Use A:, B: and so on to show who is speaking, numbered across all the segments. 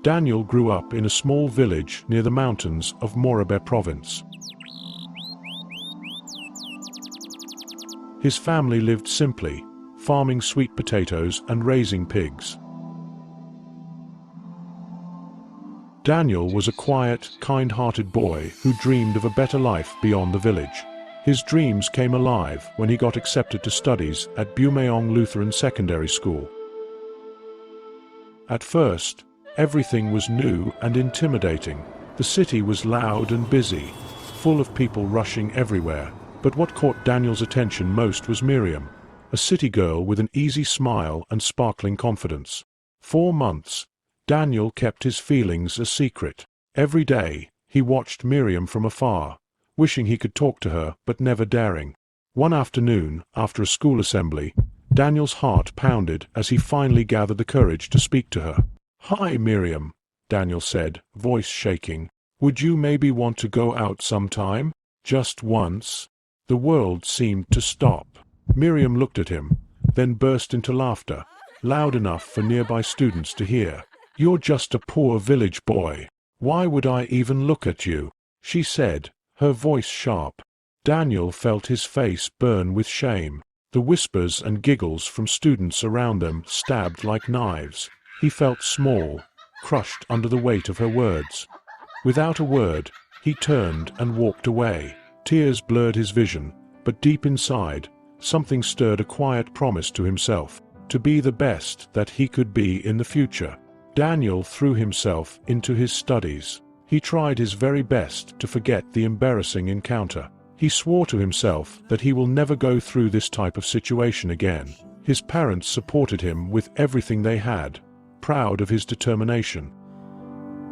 A: Daniel grew up in a small village near the mountains of Morobe province. His family lived simply, farming sweet potatoes and raising pigs. Daniel was a quiet, kind-hearted boy who dreamed of a better life beyond the village. His dreams came alive when he got accepted to studies at Millionaire Lutheran Secondary School. At first, everything was new and intimidating. The city was loud and busy, full of people rushing everywhere. But what caught Daniel's attention most was Miriam, a city girl with an easy smile and sparkling confidence. 4 months, Daniel kept his feelings a secret. Every day, he watched Miriam from afar, wishing he could talk to her but never daring. One afternoon, after a school assembly, Daniel's heart pounded as he finally gathered the courage to speak to her. "Hi, Miriam," Daniel said, voice shaking. "Would you maybe want to go out sometime? Just once?" The world seemed to stop. Miriam looked at him, then burst into laughter, loud enough for nearby students to hear. "You're just a poor village boy. Why would I even look at you?" she said, her voice sharp. Daniel felt his face burn with shame. The whispers and giggles from students around them stabbed like knives. He felt small, crushed under the weight of her words. Without a word, he turned and walked away. Tears blurred his vision, but deep inside, something stirred a quiet promise to himself, to be the best that he could be in the future. Daniel threw himself into his studies. He tried his very best to forget the embarrassing encounter. He swore to himself that he will never go through this type of situation again. His parents supported him with everything they had, proud of his determination.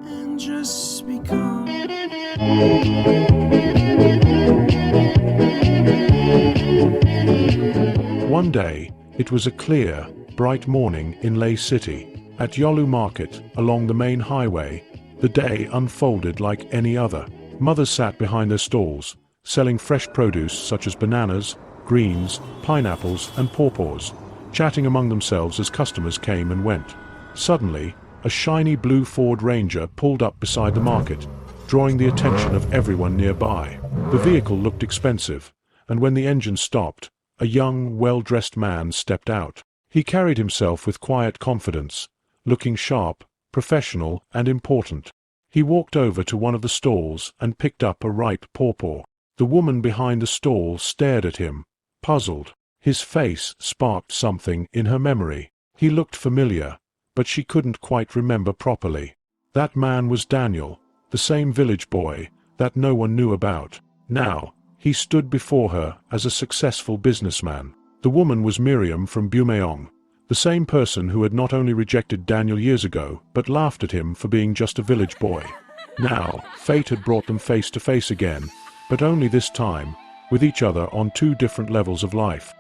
A: And just become One day, it was a clear, bright morning in Leh City. At Yolu Market, along the main highway, the day unfolded like any other. Mothers sat behind their stalls, selling fresh produce such as bananas, greens, pineapples, and pawpaws, chatting among themselves as customers came and went. Suddenly, a shiny blue Ford Ranger pulled up beside the market, drawing the attention of everyone nearby. The vehicle looked expensive, and when the engine stopped, a young, well-dressed man stepped out. He carried himself with quiet confidence, looking sharp, professional, and important. He walked over to one of the stalls and picked up a ripe pawpaw. The woman behind the stall stared at him, puzzled. His face sparked something in her memory. He looked familiar, but she couldn't quite remember properly. That man was Daniel, the same village boy that no one knew about. Now, he stood before her as a successful businessman. The woman was Miriam from Bumeong, the same person who had not only rejected Daniel years ago, but laughed at him for being just a village boy. Now, fate had brought them face to face again, but only this time, with each other on 2 different levels of life.